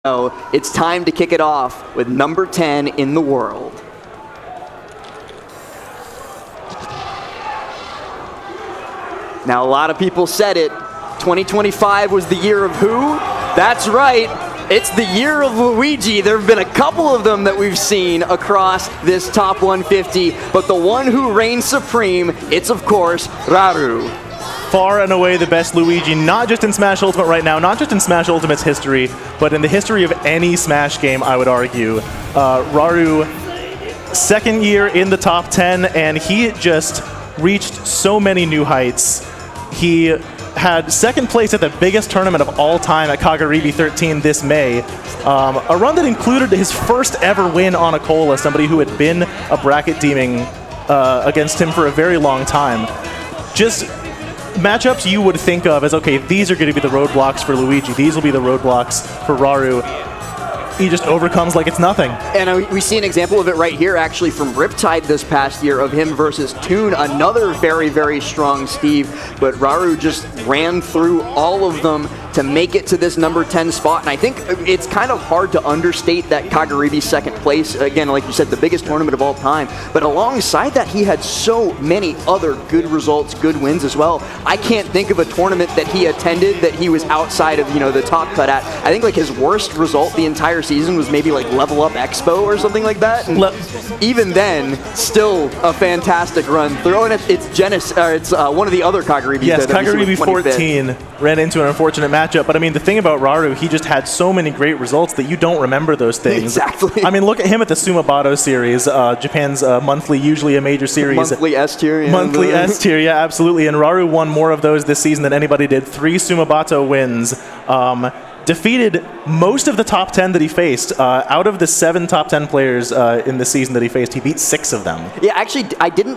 So it's time to kick it off with number 10 in the world. Now, a lot of people said it. 2025 was the year of who? That's right. It's the year of Luigi. There have been a couple of them that we've seen across this top 150, but the one who reigns supreme, it's of course Raru. Far and away the best Luigi, not just in Smash Ultimate right now, not just in Smash Ultimate's history, but in the history of any Smash game, I would argue. Raru, second year in the top 10, and he just reached so many new heights. He had second place at the biggest tournament of all time at Kagaribi 13 this May. A run that included his first ever win on Acola, somebody who had been a bracket teaming against him for a very long time. Just matchups you would think of as, okay, these are going to be the roadblocks for Luigi, these will be the roadblocks for Raru. He just overcomes like it's nothing. And we see an example of it right here, actually, from Riptide this past year of him versus Toon, another very, very strong Steve. But Raru just ran through all of them to make it to this number 10 spot. And I think it's kind of hard to understate that Kagaribi second place. Again, like you said, the biggest tournament of all time. But alongside that, he had so many other good results, good wins as well. I can't think of a tournament that he attended that he was outside of, the top cut at. I think like his worst result the entire season was maybe like Level Up Expo or something like that. And even then, still a fantastic run through. And it's one of the other Kagaribi. Yes, Kagaribi 14 ran into an unfortunate matchup. But I mean, the thing about Raru, he just had so many great results that you don't remember those things. Exactly. I mean, look at him at the Sumabato series, Japan's monthly, usually a major series. Monthly S tier. Yeah. Monthly S tier, yeah, absolutely. And Raru won more of those this season than anybody did. 3 Sumabato wins. Defeated most of the top 10 that he faced. Out of the 7 top 10 players in the season that he faced, he beat 6 of them. Yeah, actually, I didn't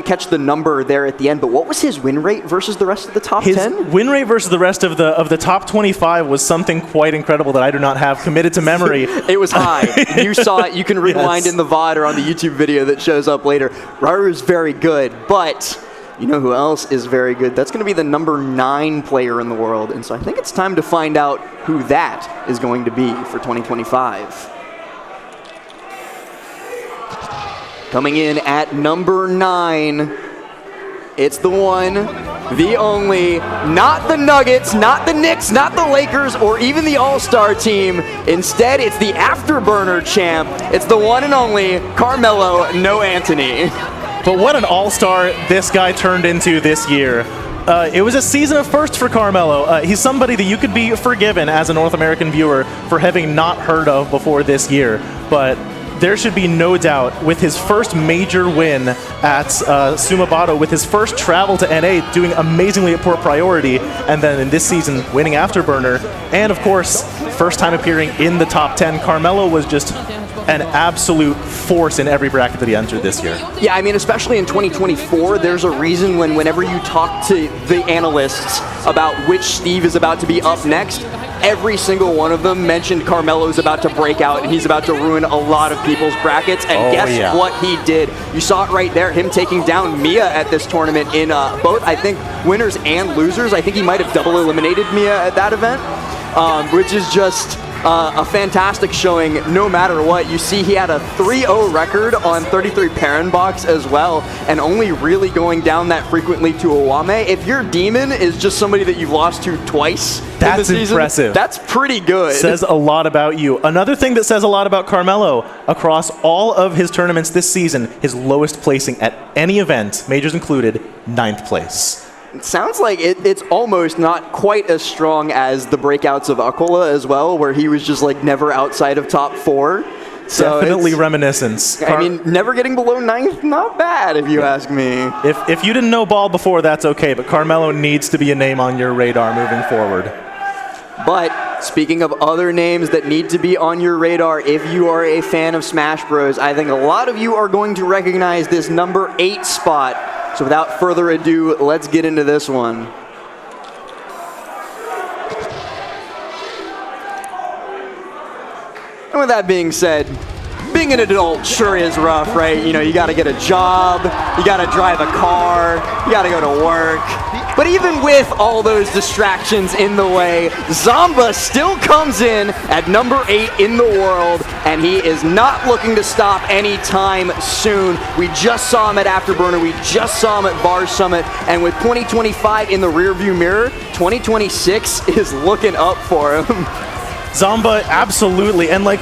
catch the number there at the end, but what was his win rate versus the rest of the top 10? His win rate versus the rest of the top 25 was something quite incredible that I do not have committed to memory. It was high. You saw it. You can rewind in the VOD or on the YouTube video that shows up later. Raru is very good, but you know who else is very good? That's going to be the number 9 player in the world. And so I think it's time to find out who that is going to be for 2025. Coming in at number 9, it's the one, the only, not the Nuggets, not the Knicks, not the Lakers, or even the All-Star team. Instead, it's the Afterburner champ. It's the one and only Carmelo, no Anthony. But what an all-star this guy turned into this year. It was a season of firsts for Carmelo. He's somebody that you could be forgiven as a North American viewer for having not heard of before this year. But there should be no doubt, with his first major win at Sumabato, with his first travel to NA, doing amazingly at Port Priority, and then in this season winning Afterburner, and of course, first time appearing in the top 10, Carmelo was just an absolute force in every bracket that he entered this year. Yeah, I mean, especially in 2024, there's a reason whenever you talk to the analysts about which Steve is about to be up next, every single one of them mentioned Carmelo's about to break out and he's about to ruin a lot of people's brackets. And guess what he did? You saw it right there, him taking down Miya at this tournament in both, I think, winners and losers. I think he might have double eliminated Miya at that event, which is just a fantastic showing no matter what. You see he had a 3-0 record on 33 Parent Box as well, and only really going down that frequently to Owame. If your demon is just somebody that you've lost to twice in the season, impressive. That's pretty good. Says a lot about you. Another thing that says a lot about Carmelo, across all of his tournaments this season, his lowest placing at any event, majors included, 9th place. It sounds like it's almost not quite as strong as the breakouts of Acola as well, where he was just like never outside of top 4. So definitely reminiscence. I mean, never getting below 9th, not bad if you ask me. If you didn't know ball before, that's okay, but Carmelo needs to be a name on your radar moving forward. But speaking of other names that need to be on your radar, if you are a fan of Smash Bros, I think a lot of you are going to recognize this number 8 spot. So without further ado, let's get into this one. And with that being said, being an adult sure is rough, right? You know, you gotta get a job, you gotta drive a car, you gotta go to work. But even with all those distractions in the way, Zomba still comes in at number 8 in the world, and he is not looking to stop anytime soon. We just saw him at Afterburner, we just saw him at Bar Summit, and with 2025 in the rearview mirror, 2026 is looking up for him. Zomba, absolutely, and like,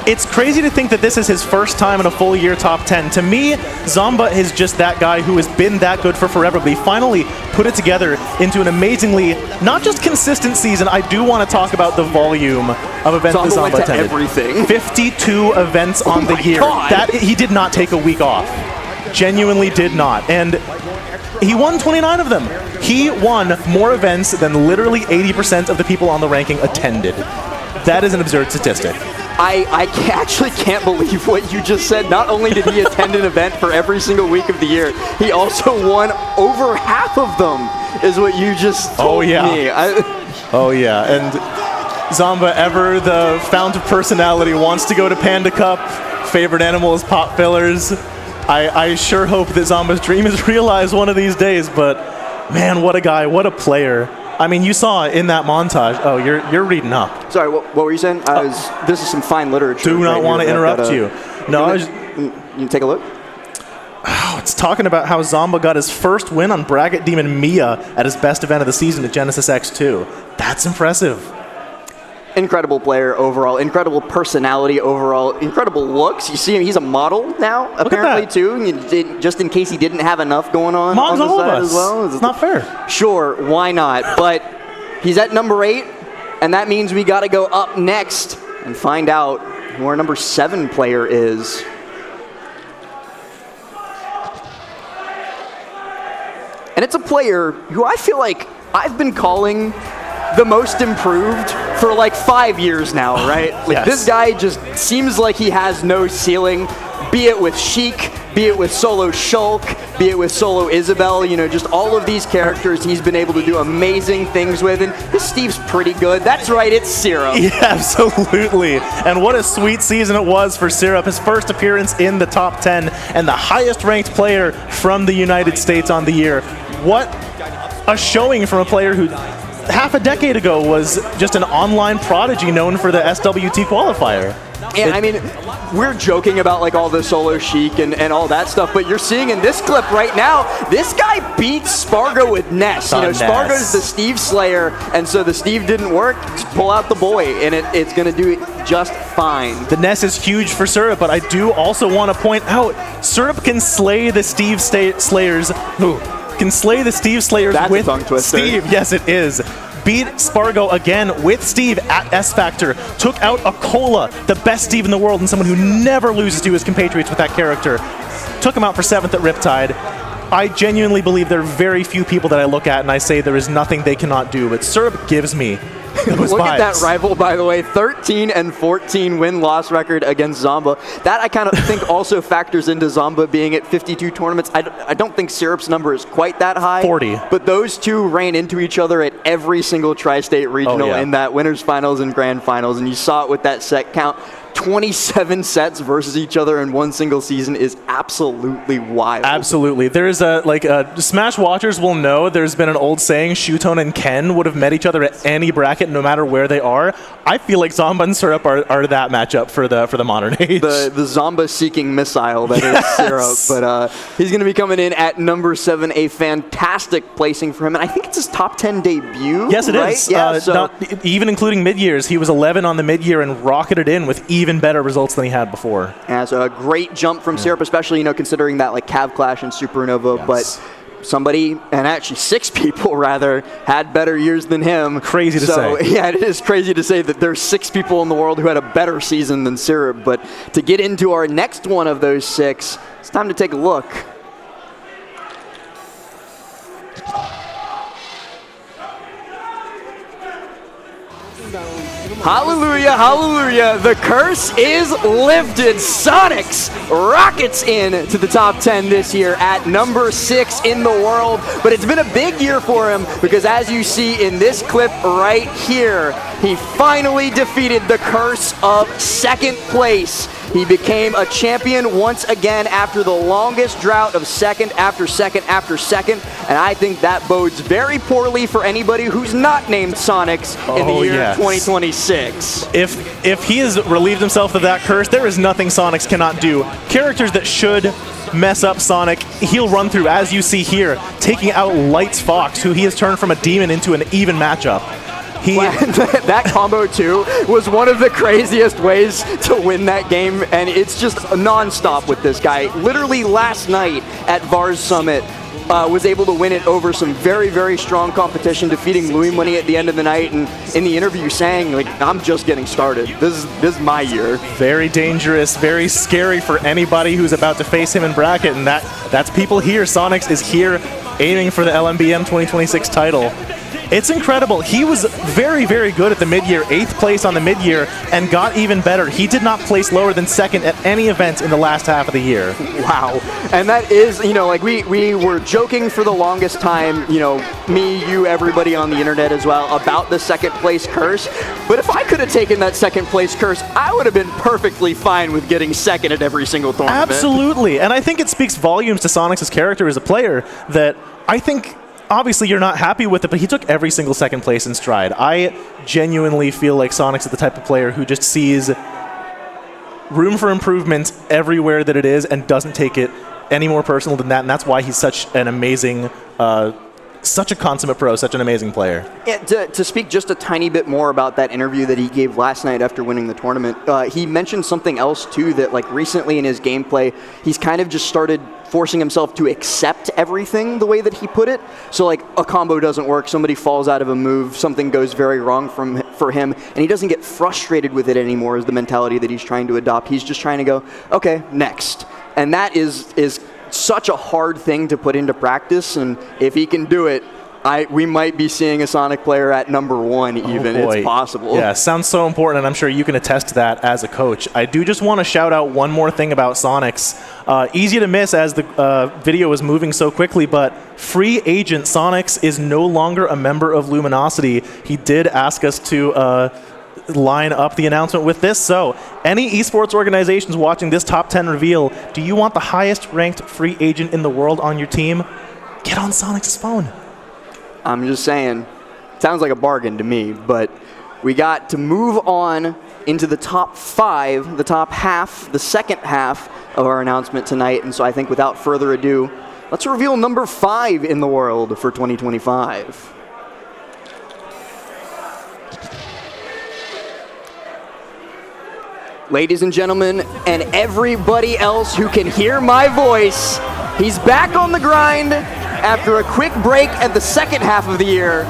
it's crazy to think that this is his first time in a full year top 10. To me, Zomba is just that guy who has been that good for forever, but he finally put it together into an amazingly, not just consistent season, I do want to talk about the volume of events that Zomba attended. Everything. 52 events on the year. That he did not take a week off. Genuinely did not. And he won 29 of them. He won more events than literally 80% of the people on the ranking attended. That is an absurd statistic. I actually can't believe what you just said. Not only did he attend an event for every single week of the year, he also won over half of them, is what you just told me. Oh, yeah. And Zomba, ever the fount of personality, wants to go to Panda Cup. Favorite animal is pop fillers. I sure hope that Zomba's dream is realized one of these days, but man, what a guy, what a player. I mean, you saw in that montage. Oh, you're reading up. Sorry, what were you saying? This is some fine literature. Do not want to interrupt you. No, you take a look. Oh, it's talking about how Zomba got his first win on Bracket Demon Miya at his best event of the season at Genesis X2. That's impressive. Incredible player overall, incredible personality overall, incredible looks. You see him, he's a model now, apparently, too. Just in case he didn't have enough going on Moms the all side of us. as well. It's not fair. Sure, why not? But he's at number 8, and that means we got to go up next and find out who our number 7 player is. And it's a player who I feel like I've been calling the most improved for like 5 years now, right? Like yes. This guy just seems like he has no ceiling, be it with Sheik, be it with Solo Shulk, be it with Solo Isabel, you know, just all of these characters he's been able to do amazing things with, and this Steve's pretty good. That's right, it's Syrup. Yeah, absolutely. And what a sweet season it was for Syrup. His first appearance in the top 10 and the highest ranked player from the United States on the year. What a showing from a player who half a decade ago was just an online prodigy known for the SWT qualifier. And I mean, we're joking about like all the Solo Sheik and all that stuff, but you're seeing in this clip right now, this guy beats Spargo with Ness. You know, Spargo's the Steve Slayer, and so the Steve didn't work, just pull out the boy, and it's going to do it just fine. The Ness is huge for Syrup, but I do also want to point out, Syrup can slay the Steve Slayers. Can slay the Steve Slayers That's with a tongue twister. Steve. Yes, it is. Beat Spargo again with Steve at S Factor. Took out Acola, the best Steve in the world and someone who never loses to his compatriots with that character. Took him out for 7th at Riptide. I genuinely believe there are very few people that I look at and I say there is nothing they cannot do, but Syrup gives me those Look vibes. at that rival, by the way, 13-14 win-loss record against Zomba. That I kind of think also factors into Zomba being at 52 tournaments. I don't think Syrup's number is quite that high. 40. But those two ran into each other at every single Tri-State Regional in that winners finals and grand finals, and you saw it with that set count. 27 sets versus each other in one single season is absolutely wild. Absolutely. There's Smash watchers will know there's been an old saying, Shutone and Ken would have met each other at any bracket no matter where they are. I feel like Zomba and Syrup are that matchup for the modern age. The Zomba seeking missile that is Syrup. But he's going to be coming in at number 7, a fantastic placing for him. And I think it's his top 10 debut. Yes, it right? is. Yeah, even including mid-years. He was 11 on the mid-year and rocketed in with even better results than he had before. Yeah, so a great jump from Syrup, especially, you know, considering that like Cav Clash and Supernova, yes. But somebody, and actually 6 people rather, had better years than him. Crazy to say. Yeah, it is crazy to say that there's 6 people in the world who had a better season than Syrup, but to get into our next one of those 6, it's time to take a look. Hallelujah, hallelujah. The curse is lifted. Sonix rockets in to the top 10 this year at number 6 in the world. But it's been a big year for him because as you see in this clip right here, he finally defeated the curse of 2nd place. He became a champion once again after the longest drought of second after second after second, and I think that bodes very poorly for anybody who's not named Sonix in the year 2026. If he has relieved himself of that curse, there is nothing Sonix cannot do. Characters that should mess up Sonic, he'll run through, as you see here, taking out Lights Fox, who he has turned from a demon into an even matchup. That combo, too, was one of the craziest ways to win that game, and it's just non-stop with this guy. Literally last night at VAR's Summit, was able to win it over some very, very strong competition, defeating Louis Money at the end of the night, and in the interview saying, like, I'm just getting started. This is my year. Very dangerous, very scary for anybody who's about to face him in bracket, and that's people here. Sonix is here aiming for the LMBM 2026 title. It's incredible. He was very, very good at the mid-year, 8th place on the mid-year, and got even better. He did not place lower than 2nd at any event in the last half of the year. Wow. And that is, you know, like we were joking for the longest time, you know, me, you, everybody on the internet as well, about the 2nd place curse. But if I could have taken that 2nd place curse, I would have been perfectly fine with getting 2nd at every single tournament. Absolutely. And I think it speaks volumes to Sonix's character as a player that I think obviously you're not happy with it, but he took every single 2nd place in stride. I genuinely feel like Sonix is the type of player who just sees room for improvement everywhere that it is and doesn't take it any more personal than that, and that's why he's such an amazing, such a consummate pro, such an amazing player. Yeah, to speak just a tiny bit more about that interview that he gave last night after winning the tournament, he mentioned something else too, that like recently in his gameplay, he's kind of just started forcing himself to accept everything the way that he put it. So like a combo doesn't work, somebody falls out of a move, something goes very wrong for him, and he doesn't get frustrated with it anymore is the mentality that he's trying to adopt. He's just trying to go, okay, next. And that is such a hard thing to put into practice, and if he can do it, we might be seeing a Sonic player at #1 even. Oh boy. It's possible. Yeah, sounds so important, and I'm sure you can attest to that as a coach. I do just want to shout out one more thing about Sonix. Easy to miss as the video is moving so quickly, but free agent Sonix is no longer a member of Luminosity. He did ask us to line up the announcement with this. So, any esports organizations watching this top 10 reveal, do you want the highest ranked free agent in the world on your team? Get on Sonix's phone. I'm just saying, sounds like a bargain to me, but we got to move on into the top 5, the top half, the second half of our announcement tonight, and so I think without further ado, let's reveal number 5 in the world for 2025. Ladies and gentlemen, and everybody else who can hear my voice, he's back on the grind after a quick break at the second half of the year.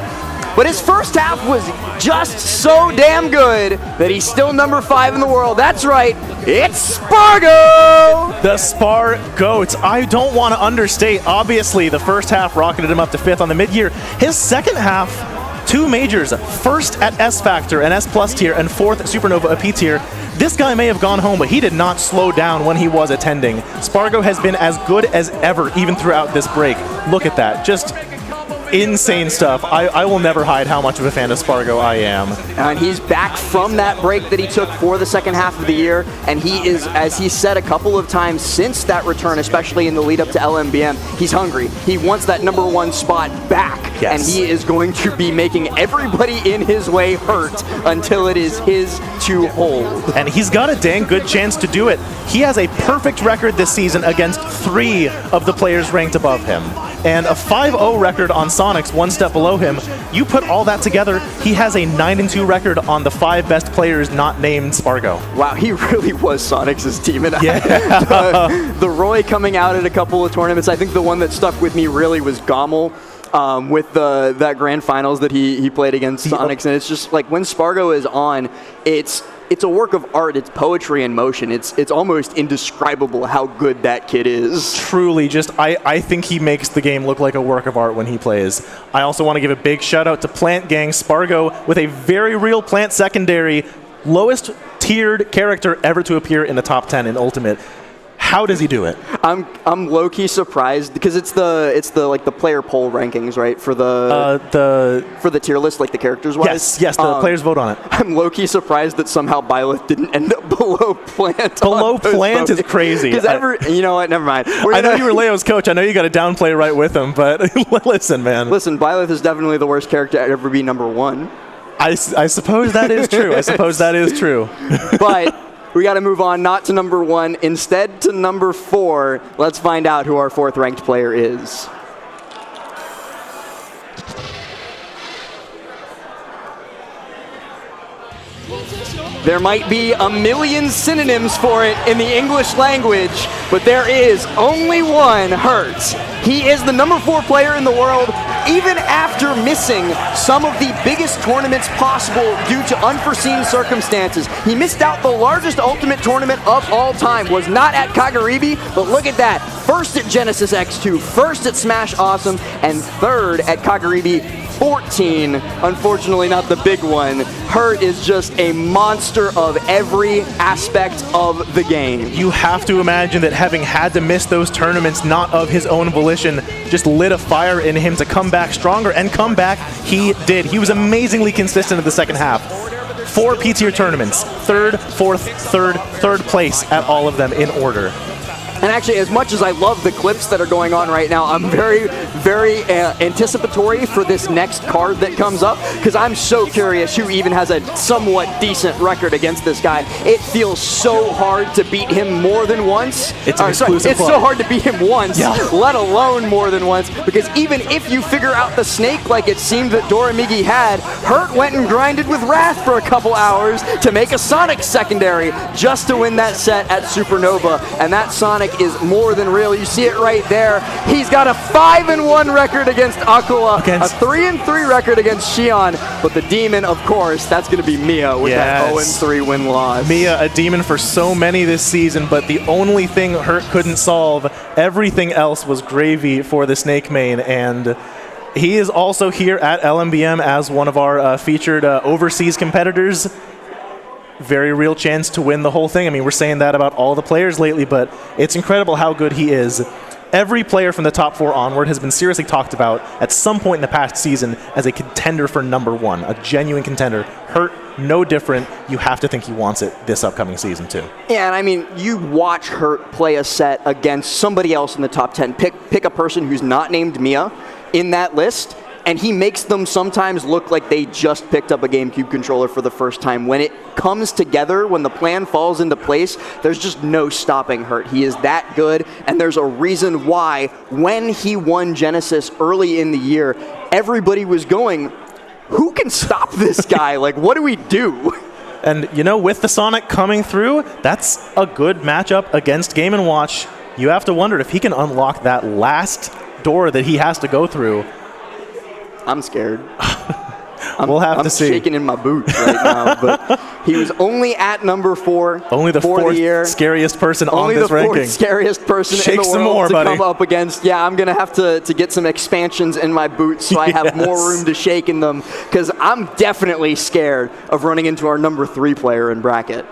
But his first half was just so damn good that he's still number 5 in the world. That's right, it's Spargo! The Spargoats. I don't want to understate. Obviously, the first half rocketed him up to 5th on the mid-year. His second half, 2 majors, first at S Factor, an S Plus tier, and 4th Supernova, a P tier. This guy may have gone home, but he did not slow down when he was attending. Spargo has been as good as ever, even throughout this break. Look at that. Just insane stuff. I will never hide how much of a fan of Spargo I am. And he's back from that break that he took for the second half of the year, and he is, as he said a couple of times since that return, especially in the lead up to LMBM, he's hungry. He wants that #1 spot back, yes. And he is going to be making everybody in his way hurt until it is his to hold. And he's got a dang good chance to do it. He has a perfect record this season against 3 of the players ranked above him, and a 5-0 record on Sonix, 1 step below him. You put all that together, he has a 9-2 record on the 5 best players not named Spargo. Wow, he really was Sonix's team. And yeah. the Roy coming out at a couple of tournaments, I think the one that stuck with me really was Gommel. With that grand finals that he played against Sonix, and it's just like when Spargo is on, it's a work of art. It's poetry in motion. It's almost indescribable how good that kid is. Truly, I think he makes the game look like a work of art when he plays. I also want to give a big shout out to Plant Gang. Spargo with a very real Plant secondary, lowest tiered character ever to appear in the top 10 in Ultimate. How does he do it? I'm low key surprised because it's the like the player poll rankings, right? For the tier list, like the characters wise. Yes, the players vote on it. I'm low key surprised that somehow Byleth didn't end up below Plant. Below Plant is crazy. Because you know what? Never mind. I know you were Leo's coach. I know you got to downplay right with him, but listen, man. Listen, Byleth is definitely the worst character to ever be #1. I suppose that is true. I suppose that is true. But we got to move on, not to #1, instead to #4. Let's find out who our 4th ranked player is. There might be a million synonyms for it in the English language, but there is only one Hurt. He is the #4 player in the world, even after missing some of the biggest tournaments possible due to unforeseen circumstances. He missed out the largest Ultimate tournament of all time, was not at Kagaribi, but look at that. First at Genesis X2, first at Smash Awesome, and 3rd at Kagaribi 14. Unfortunately, not the big one. Hurt is just a monster of every aspect of the game. You have to imagine that having had to miss those tournaments, not of his own volition, just lit a fire in him to come back stronger, and come back he did. He was amazingly consistent in the second half. 4 P-tier tournaments, 3rd, 4th, 3rd place at all of them in order. And actually, as much as I love the clips that are going on right now, I'm very, very anticipatory for this next card that comes up, because I'm so curious who even has a somewhat decent record against this guy. It feels so hard to beat him more than once. It's an exclusive It's so hard to beat him once, let alone more than once, because even if you figure out the snake like it seemed that Doramigi had, Hurt went and grinded with Wrath for a couple hours to make a Sonix secondary just to win that set at Supernova, and that Sonic is more than real. You see it right there. He's got a 5-1 record against Acola, a 3-3 record against Xion, but the demon, of course, that's going to be Miya with that 0-3 win-loss. Miya, a demon for so many this season, but the only thing Hurt couldn't solve, everything else was gravy for the Snake main, and he is also here at LMBM as one of our featured overseas competitors. Very real chance to win the whole thing. I mean, we're saying that about all the players lately, but it's incredible how good he is. Every player from the top 4 onward has been seriously talked about at some point in the past season as a contender for #1, a genuine contender. Hurt, no different. You have to think he wants it this upcoming season too. Yeah, and I mean, you watch Hurt play a set against somebody else in the top 10. Pick a person who's not named Miya in that list, and he makes them sometimes look like they just picked up a GameCube controller for the first time. When it comes together, when the plan falls into place, there's just no stopping Hurt. He is that good, and there's a reason why when he won Genesis early in the year, everybody was going, who can stop this guy? Like, what do we do? And, you know, with the Sonic coming through, that's a good matchup against Game & Watch. You have to wonder if he can unlock that last door that he has to go through. I'm scared. We'll have to see. I'm shaking in my boots right now, but he was only at #4. Only the 4th scariest person on this ranking. Only the 4th scariest person in the world to come up against. Yeah, I'm going to have to get some expansions in my boots so I have more room to shake in them, because I'm definitely scared of running into our #3 player in bracket.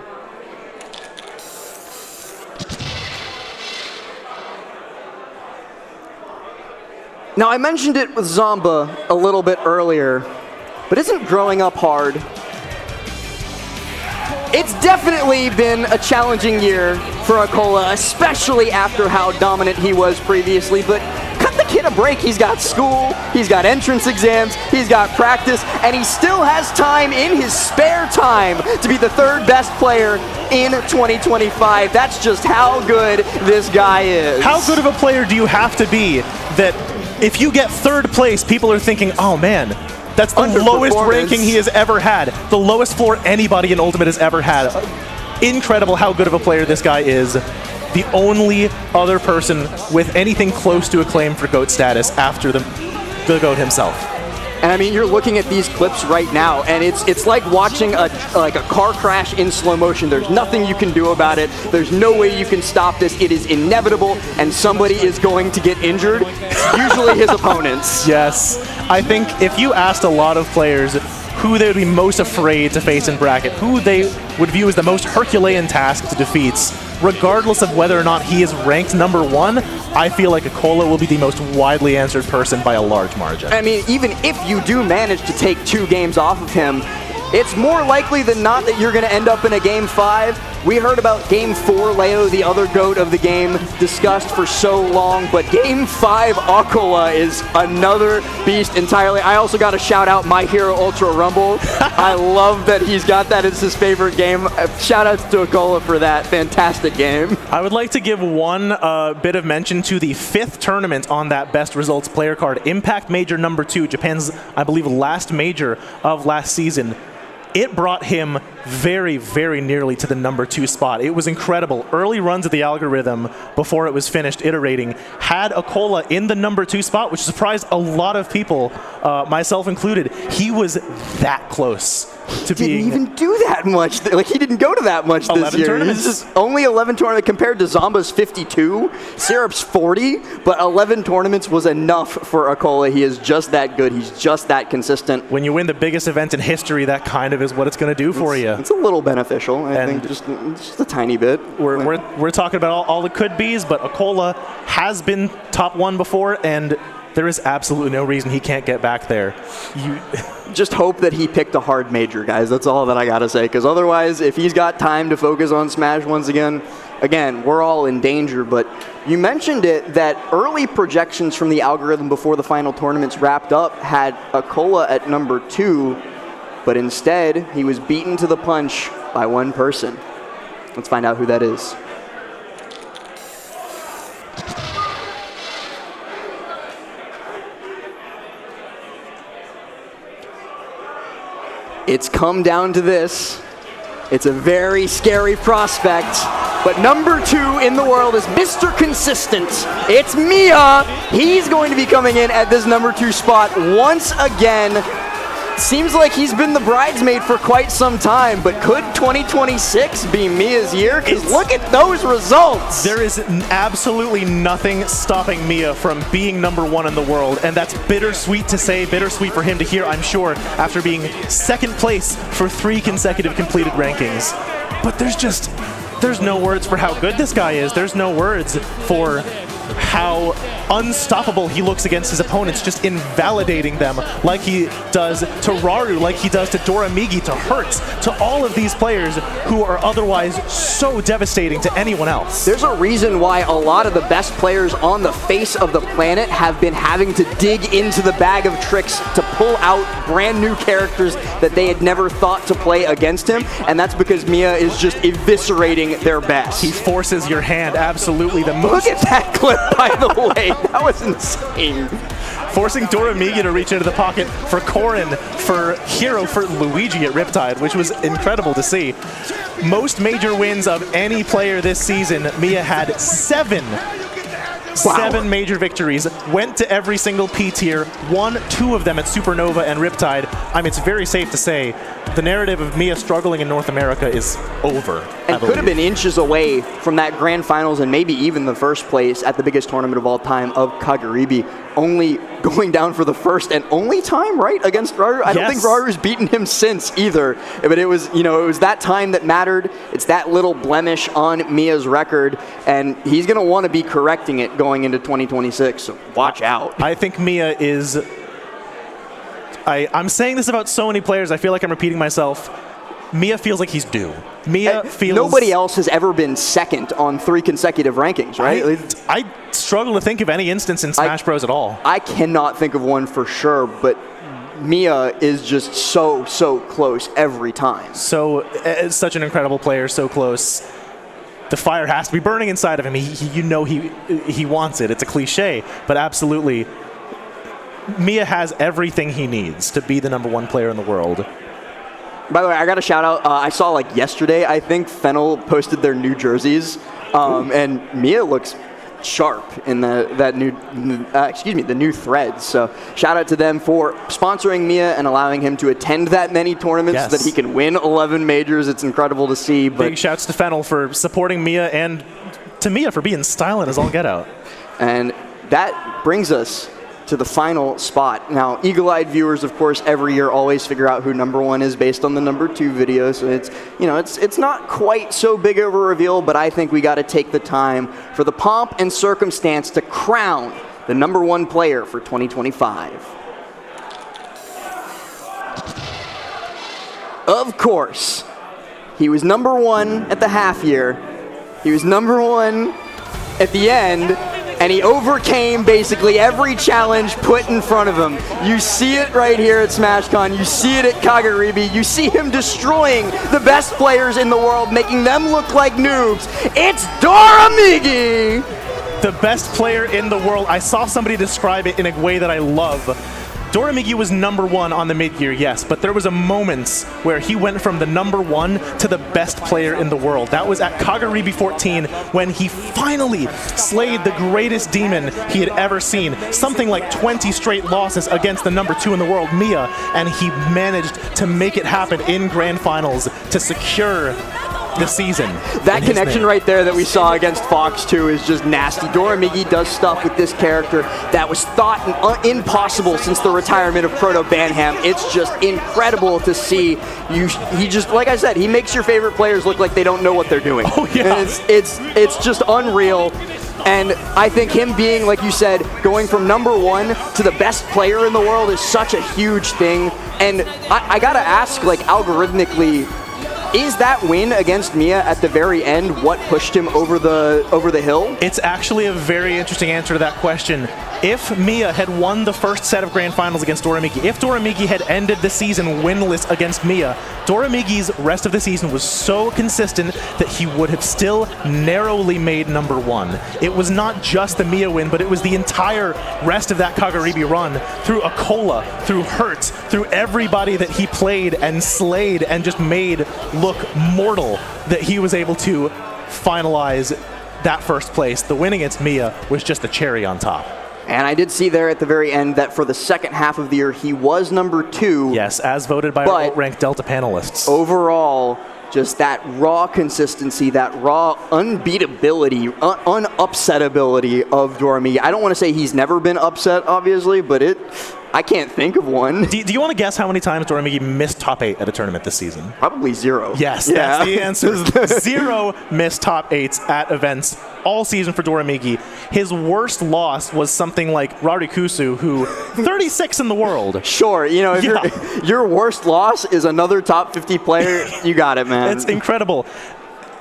Now, I mentioned it with Zomba a little bit earlier, but isn't growing up hard? It's definitely been a challenging year for Acola, especially after how dominant he was previously, but cut the kid a break. He's got school, he's got entrance exams, he's got practice, and he still has time in his spare time to be the 3rd best player in 2025. That's just how good this guy is. How good of a player do you have to be that if you get 3rd place, people are thinking, oh man, that's the lowest ranking he has ever had. The lowest floor anybody in Ultimate has ever had. Incredible how good of a player this guy is. The only other person with anything close to a claim for GOAT status after the GOAT himself. And I mean, you're looking at these clips right now, and it's like watching a car crash in slow motion. There's nothing you can do about it. There's no way you can stop this. It is inevitable, and somebody is going to get injured, usually his opponents. Yes. I think if you asked a lot of players who they would be most afraid to face in bracket, who they would view as the most Herculean task to defeat, regardless of whether or not he is ranked #1, I feel like Acola will be the most widely answered person by a large margin. I mean, even if you do manage to take 2 games off of him, it's more likely than not that you're going to end up in a Game 5. We heard about Game 4, Leo, the other GOAT of the game, discussed for so long, but Game 5, Acola is another beast entirely. I also got to shout out My Hero Ultra Rumble. I love that he's got that as his favorite game. Shout outs to Acola for that fantastic game. I would like to give one bit of mention to the 5th tournament on that best results player card, Impact Major #2, Japan's, I believe, last major of last season. It brought him very, very nearly to the #2 spot. It was incredible. Early runs of the algorithm before it was finished iterating had Acola in the #2 spot, which surprised a lot of people, myself included. He was that close to being... Didn't even do that much. Like, he didn't go to that much this 11 year. tournaments. He's just only 11 tournaments compared to Zomba's 52, Syrup's 40, but 11 tournaments was enough for Acola. He is just that good. He's just that consistent. When you win the biggest event in history, that kind of is what it's going to do for you. It's a little beneficial, I think, just a tiny bit. We're talking about all the could-bes, but Acola has been top 1 before, and there is absolutely no reason he can't get back there. Just hope that he picked a hard major, guys. That's all that I gotta say, because otherwise, if he's got time to focus on Smash once again, we're all in danger. But you mentioned it, that early projections from the algorithm before the final tournaments wrapped up had Acola at #2, but instead, he was beaten to the punch by one person. Let's find out who that is. It's come down to this. It's a very scary prospect, but #2 in the world is Mr. Consistent. It's Miya. He's going to be coming in at this #2 spot once again. Seems like he's been the bridesmaid for quite some time, but could 2026 be Miya's year? Because look at those results! There is absolutely nothing stopping Miya from being #1 in the world, and that's bittersweet to say, bittersweet for him to hear, I'm sure, after being 2nd place for 3 consecutive completed rankings. But there's no words for how good this guy is. There's no words for how unstoppable he looks against his opponents, just invalidating them like he does to Raru, like he does to Doramigi, to Hertz, to all of these players who are otherwise so devastating to anyone else. There's a reason why a lot of the best players on the face of the planet have been having to dig into the bag of tricks to pull out brand new characters that they had never thought to play against him, and that's because Miya is just eviscerating their best. He forces your hand, absolutely. The most... Look at that clip, by the way. That was insane. Forcing Doramigi to reach into the pocket for Corrin, for Hero, for Luigi at Riptide, which was incredible to see. Most major wins of any player this season, Miya had 7. Wow. 7 major victories, went to every single P tier, won 2 of them at Supernova and Riptide. I mean, it's very safe to say the narrative of Miya struggling in North America is over. And could have been inches away from that grand finals and maybe even the first place at the biggest tournament of all time of Kaguribi, only going down for the first and only time, right, against Raru? I don't think Raru's beaten him since either. But it was, it was that time that mattered. It's that little blemish on Miya's record, and he's going to want to be correcting it going into 2026, so watch out. I think Miya is... I'm saying this about so many players, I feel like I'm repeating myself. Miya feels like he's due. Miya feels... Nobody else has ever been second on 3 consecutive rankings, right? I struggle to think of any instance in Smash Bros. At all. I cannot think of one for sure, but Miya is just so close every time. So, such an incredible player, so close. The fire has to be burning inside of him. He wants it. It's a cliche, but absolutely, Miya has everything he needs to be the #1 player in the world. By the way, I got to shout out, I saw like yesterday, I think Fennel posted their new jerseys, and Miya looks sharp in the new threads. So shout out to them for sponsoring Miya and allowing him to attend that many tournaments so that he can win 11 majors. It's incredible to see. But big shouts to Fennel for supporting Miya, and to Miya for being styling as all get out. And that brings us to the final spot. Now, eagle-eyed viewers, of course, every year always figure out who number 1 is based on the number 2 video. So it's not quite so big of a reveal, but I think we got to take the time for the pomp and circumstance to crown the number 1 player for 2025. Of course, he was number 1 at the half year. He was number 1 at the end. And he overcame basically every challenge put in front of him. You see it right here at SmashCon. You see it at Kagaribi. You see him destroying the best players in the world, making them look like noobs. It's Doramigi! The best player in the world. I saw somebody describe it in a way that I love. Doramigi was number 1 on the mid-year, yes, but there was a moment where he went from the number 1 to the best player in the world. That was at Kagaribi 14 when he finally slayed the greatest demon he had ever seen. Something like 20 straight losses against the number 2 in the world, Miya, and he managed to make it happen in Grand Finals to secure the season. That connection right there that we saw against Fox 2 is just nasty. Doramigi does stuff with this character that was thought impossible since the retirement of Proto Banham. It's just incredible to see. He just, like I said, he makes your favorite players look like they don't know what they're doing. Oh, yeah. And it's just unreal. And I think him being, like you said, going from number 1 to the best player in the world is such a huge thing. And I gotta ask, like, algorithmically, is that win against Miya at the very end what pushed him over the hill? It's actually a very interesting answer to that question. If Miya had won the first set of Grand Finals against Doramigi, if Doramigi had ended the season winless against Miya, Doramigi's rest of the season was so consistent that he would have still narrowly made number 1. It was not just the Miya win, but it was the entire rest of that Kagaribi run through Acola, through Hurt, through everybody that he played and slayed and just made look mortal, that he was able to finalize that first place. The win against Miya was just the cherry on top. And I did see there at the very end that for the second half of the year, he was number 2. Yes, as voted by our UltRank Delta panelists. Overall, just that raw consistency, that raw unbeatability, unupsetability of Doramigi. I don't want to say he's never been upset, obviously, but I can't think of one. Do you want to guess how many times Doramigi missed top 8 at a tournament this season? Probably 0. Yes, that's the answer. 0 missed top 8s at events all season for Doramigi. His worst loss was something like Rarikusu, who 36 in the world. Sure, if your worst loss is another top 50 player, you got it, man. It's incredible.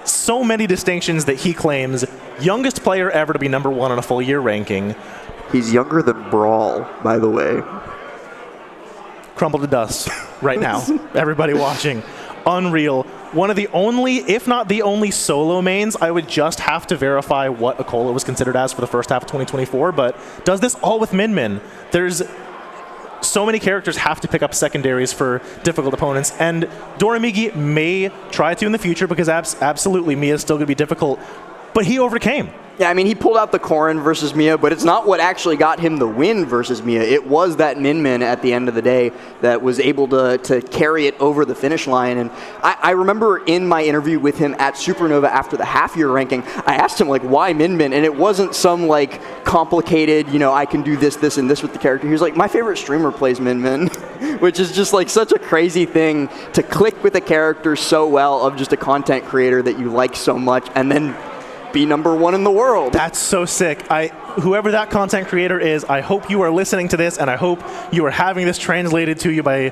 So many distinctions that he claims. Youngest player ever to be number 1 on a full year ranking. He's younger than Brawl, by the way. Crumble to dust right now. Everybody watching. Unreal. One of the only, if not the only solo mains. I would just have to verify what Acola was considered as for the first half of 2024, but does this all with Min Min. There's so many characters have to pick up secondaries for difficult opponents, and Doramigi may try to in the future because absolutely Miya is still going to be difficult, but he overcame. Yeah, I mean, he pulled out the Corrin versus Miya, but it's not what actually got him the win versus Miya. It was that Min Min at the end of the day that was able to carry it over the finish line. And I remember in my interview with him at Supernova after the half-year ranking, I asked him, like, why Min Min? And it wasn't some, like, complicated, I can do this, this, and this with the character. He was like, my favorite streamer plays Min Min, which is just, like, such a crazy thing to click with a character so well of just a content creator that you like so much, and then be number 1 in the world. That's so sick. Whoever that content creator is, I hope you are listening to this, and I hope you are having this translated to you by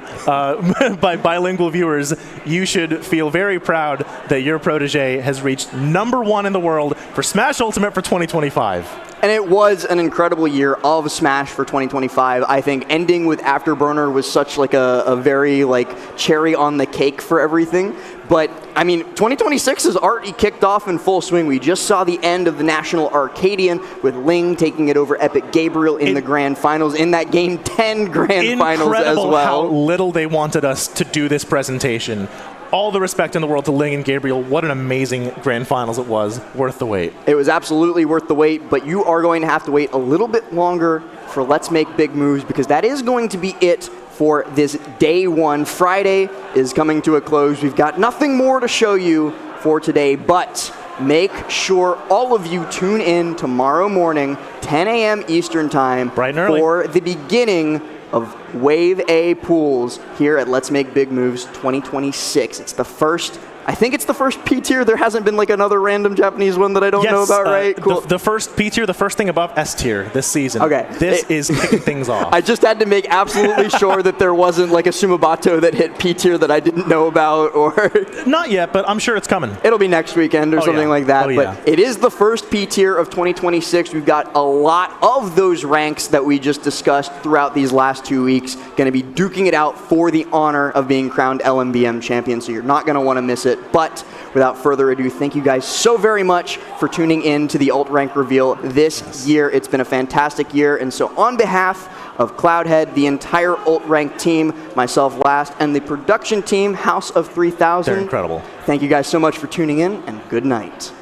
by bilingual viewers. You should feel very proud that your protege has reached number 1 in the world for Smash Ultimate for 2025. And it was an incredible year of Smash for 2025. I think ending with Afterburner was such like a very like cherry on the cake for everything. But I mean, 2026 has already kicked off in full swing. We just saw the end of the National Arcadian with Ling taking it over Epic Gabriel in the Grand Finals, in that Game 10 Grand Finals as well. Incredible how little they wanted us to do this presentation. All the respect in the world to Ling and Gabriel. What an amazing Grand Finals it was. Worth the wait. It was absolutely worth the wait, but you are going to have to wait a little bit longer for Let's Make Big Moves, because that is going to be it for this day 1. Friday is coming to a close. We've got nothing more to show you for today, but make sure all of you tune in tomorrow morning, 10 a.m. Eastern Time, bright and early, for the beginning of Wave A pools here at Let's Make Big Moves 2026. It's the first, I think it's the first P tier. There hasn't been like another random Japanese one that I don't know about, right? Cool. The first P tier, the first thing above S tier this season. Okay. This is kicking things off. I just had to make absolutely sure that there wasn't like a Sumabato that hit P tier that I didn't know about, or not yet, but I'm sure it's coming. It'll be next weekend or something like that. Yeah. But it is the first P tier of 2026. We've got a lot of those ranks that we just discussed throughout these last 2 weeks. Going to be duking it out for the honor of being crowned LMBM champion, so you're not going to want to miss it. But without further ado, thank you guys so very much for tuning in to the UltRank reveal this year. It's been a fantastic year, and so on behalf of Cloudhead, the entire UltRank team, myself last, and the production team, House of 3000. They're incredible. Thank you guys so much for tuning in, and good night.